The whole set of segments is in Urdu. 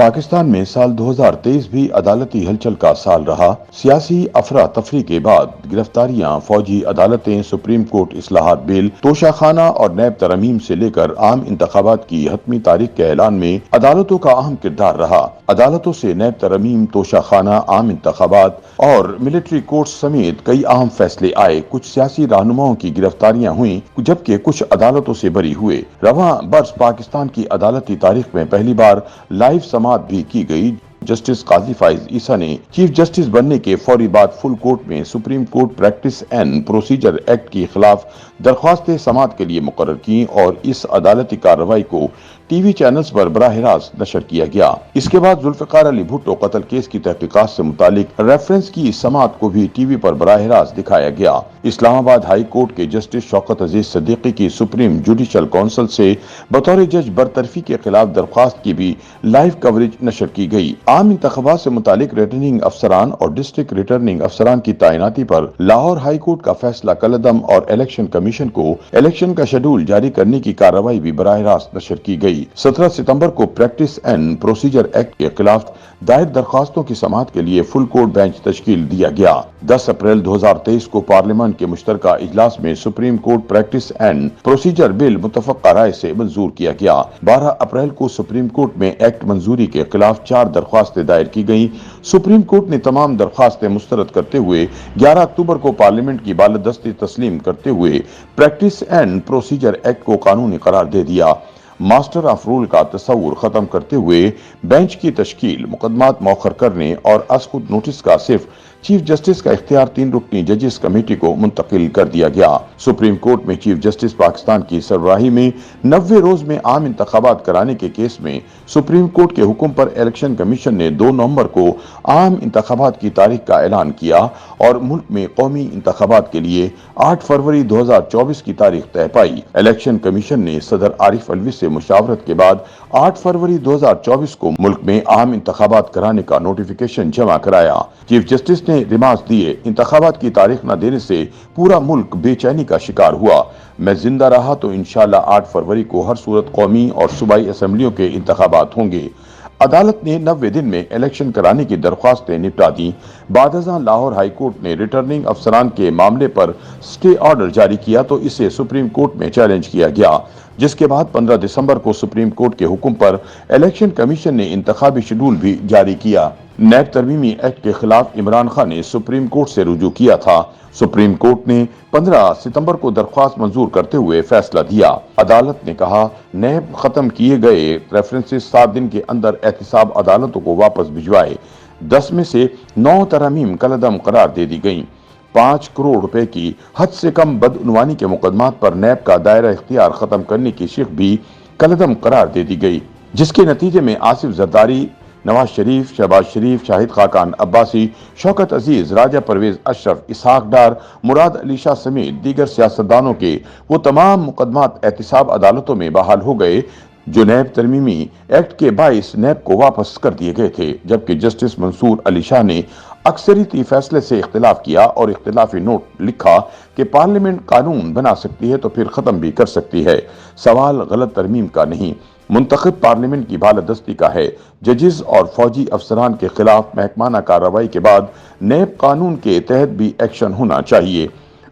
پاکستان میں سال 2023 بھی عدالتی ہلچل کا سال رہا۔ سیاسی افراتفری کے بعد گرفتاریاں، فوجی عدالتیں، سپریم کورٹ اصلاحات بل، توشہ خانہ اور نیب ترامیم سے لے کر عام انتخابات کی حتمی تاریخ کے اعلان میں عدالتوں کا اہم کردار رہا۔ عدالتوں سے نیب ترامیم، توشہ خانہ، عام انتخابات اور ملٹری کورٹس سمیت کئی اہم فیصلے آئے۔ کچھ سیاسی رہنماؤں کی گرفتاریاں ہوئیں جبکہ کچھ عدالتوں سے بری ہوئے۔ رواں برس پاکستان کی عدالتی تاریخ میں پہلی بار لائیو سماعت بھی کی گئی۔ جسٹس قاضی فائز عیسیٰ نے چیف جسٹس بننے کے فوری بعد فل کورٹ میں supreme court practice and procedure act کی خلاف درخواستیں سماعت کے لیے مقرر کیں اور اس عدالتی کارروائی کو ٹی وی چینلز پر براہ راست نشر کیا گیا۔ اس کے بعد ذوالفقار علی بھٹو قتل کیس کی تحقیقات سے متعلق ریفرنس کی سماعت کو بھی ٹی وی پر براہ راست دکھایا گیا۔ اسلام آباد ہائی کورٹ کے جسٹس شوکت عزیز صدیقی کی سپریم جوڈیشل کونسل سے بطور جج برطرفی کے خلاف درخواست کی بھی لائیو کوریج نشر کی گئی۔ عام انتخابات سے متعلق ریٹرننگ افسران اور ڈسٹرکٹ ریٹرننگ افسران کی تعیناتی پر لاہور ہائی کورٹ کا فیصلہ کالعدم اور الیکشن کمیشن کو الیکشن کا شیڈول جاری کرنے کی کارروائی بھی براہ راست نشر کی گئی۔ 17 ستمبر کو پریکٹس اینڈ پروسیجر ایکٹ کے خلاف دائر درخواستوں کی سماعت کے لیے فل کورٹ بینچ تشکیل دیا گیا۔ 10 اپریل 2023 کو پارلیمان کے مشترکہ اجلاس میں supreme court practice and procedure bill متفقہ رائے سے منظور کیا گیا۔ 12 اپریل کو سپریم کورٹ میں ایکٹ منظوری کے خلاف 4 درخواستیں دائر کی گئیں۔ سپریم کورٹ نے تمام درخواستیں مسترد کرتے ہوئے 11 اکتوبر کو پارلیمنٹ کی بالادستی تسلیم کرتے ہوئے پریکٹس اینڈ پروسیجر ایکٹ کو قانونی قرار دے دیا۔ ماسٹر آف رول کا تصور ختم کرتے ہوئے بینچ کی تشکیل، مقدمات مؤخر کرنے اور از خود نوٹس کا صرف چیف جسٹس کا اختیار 3 رکنی ججز کمیٹی کو منتقل کر دیا گیا۔ سپریم کورٹ میں چیف جسٹس پاکستان کی سربراہی میں 90 روز میں عام انتخابات کرانے کے کیس میں سپریم کورٹ کے حکم پر الیکشن کمیشن نے 2 نومبر کو عام انتخابات کی تاریخ کا اعلان کیا اور ملک میں قومی انتخابات کے لیے 8 فروری 2024 کی تاریخ طے پائی۔ الیکشن کمیشن نے صدر عارف الوی سے مشاورت کے بعد 8 فروری 2024 کو ملک میں عام انتخابات کرانے کا نوٹیفیکیشن جمع کرایا۔ چیف جسٹس نے ریمارکس دیے، انتخابات کی تاریخ نہ دینے سے پورا ملک بے چینی کا شکار ہوا۔ میں زندہ رہا تو انشاءاللہ 8 فروری کو ہر صورت قومی اور صوبائی اسمبلیوں کے انتخابات ہوں گے۔ عدالت نے 90 دن میں الیکشن کرانے کی درخواستیں نپٹا دیں۔ بعد ازاں لاہور ہائی کورٹ نے ریٹرننگ افسران کے معاملے پر سٹے آرڈر جاری کیا تو اسے سپریم کورٹ میں چیلنج کیا گیا، جس کے بعد 15 دسمبر کو سپریم کورٹ کے حکم پر الیکشن کمیشن نے انتخابی شیڈول بھی جاری کیا۔ نیب ترمیمی ایکٹ کے خلاف عمران خان نے سپریم کورٹ سے رجوع کیا تھا۔ سپریم کورٹ نے 15 ستمبر کو درخواست منظور کرتے ہوئے فیصلہ دیا۔ عدالت نے کہا، نیب ختم کیے گئے ریفرنسز 7 دن کے اندر احتساب عدالتوں کو واپس بھجوائے۔ 10 میں سے 9 ترامیم کالعدم قرار دے دی گئیں۔ 5 کروڑ روپے کی حد سے کم بدعنوانی کے مقدمات پر نیب کا دائرہ اختیار ختم کرنے کی شق بھی کالعدم قرار دے دی گئی، جس کے نتیجے میں آصف زرداری، نواز شریف، شہباز شریف، شاہد خاقان عباسی، شوکت عزیز، راجہ پرویز اشرف، اسحاق ڈار، مراد علی شاہ سمیت دیگر سیاستدانوں کے وہ تمام مقدمات احتساب عدالتوں میں بحال ہو گئے جو نیب ترمیمی ایکٹ کے باعث نیب کو واپس کر دیے گئے تھے، جبکہ جسٹس منصور علی شاہ نے اکثریتی فیصلے سے اختلاف کیا اور اختلافی نوٹ لکھا کہ پارلیمنٹ قانون بنا سکتی ہے تو پھر ختم بھی کر سکتی ہے، سوال غلط ترمیم کا نہیں، منتخب پارلیمنٹ کی بالادستی کا ہے۔ ججز اور فوجی افسران کے خلاف محکمانہ کارروائی کے بعد نیب قانون کے تحت بھی ایکشن ہونا چاہیے۔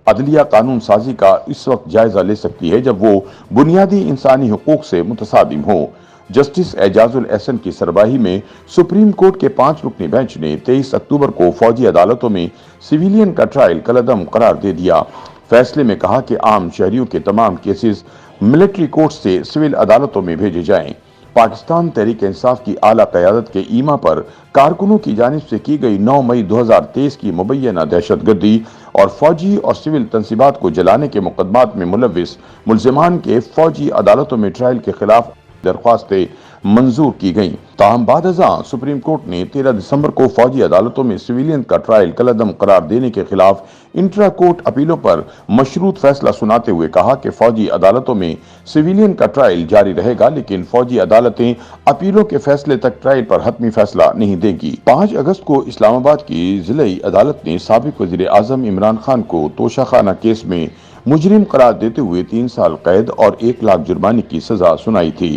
عدلیہ قانون سازی کا اس وقت جائزہ لے سکتی ہے جب وہ بنیادی انسانی حقوق سے متصادم ہو۔ جسٹس اعجاز الاحسن کی سربراہی میں سپریم کورٹ کے 5 رکنی بینچ نے 23 اکتوبر کو فوجی عدالتوں میں سویلین کا ٹرائل کالعدم قرار دے دیا۔ فیصلے میں کہا کہ عام شہریوں کے تمام کیسز ملٹری کورٹ سے سول عدالتوں میں بھیجے جائیں۔ پاکستان تحریک انصاف کی اعلیٰ قیادت کے ایما پر کارکنوں کی جانب سے کی گئی 9 مئی 2023 کی مبینہ دہشت گردی اور فوجی اور سول تنصیبات کو جلانے کے مقدمات میں ملوث ملزمان کے فوجی عدالتوں میں ٹرائل کے خلاف درخواستیں منظور کی گئیں۔ تاہم بعد ازاں سپریم کورٹ نے 13 دسمبر کو فوجی عدالتوں میں سویلین کا ٹرائل کالعدم قرار دینے کے خلاف انٹرا کورٹ اپیلوں پر مشروط فیصلہ سناتے ہوئے کہا کہ فوجی عدالتوں میں سویلین کا ٹرائل جاری رہے گا، لیکن فوجی عدالتیں اپیلوں کے فیصلے تک ٹرائل پر حتمی فیصلہ نہیں دیں گی۔ 5 اگست کو اسلام آباد کی ضلعی عدالت نے سابق وزیر اعظم عمران خان کو توشہ خانہ کیس میں مجرم قرار دیتے ہوئے 3 سال قید اور 1 لاکھ جرمانے کی سزا سنائی تھی۔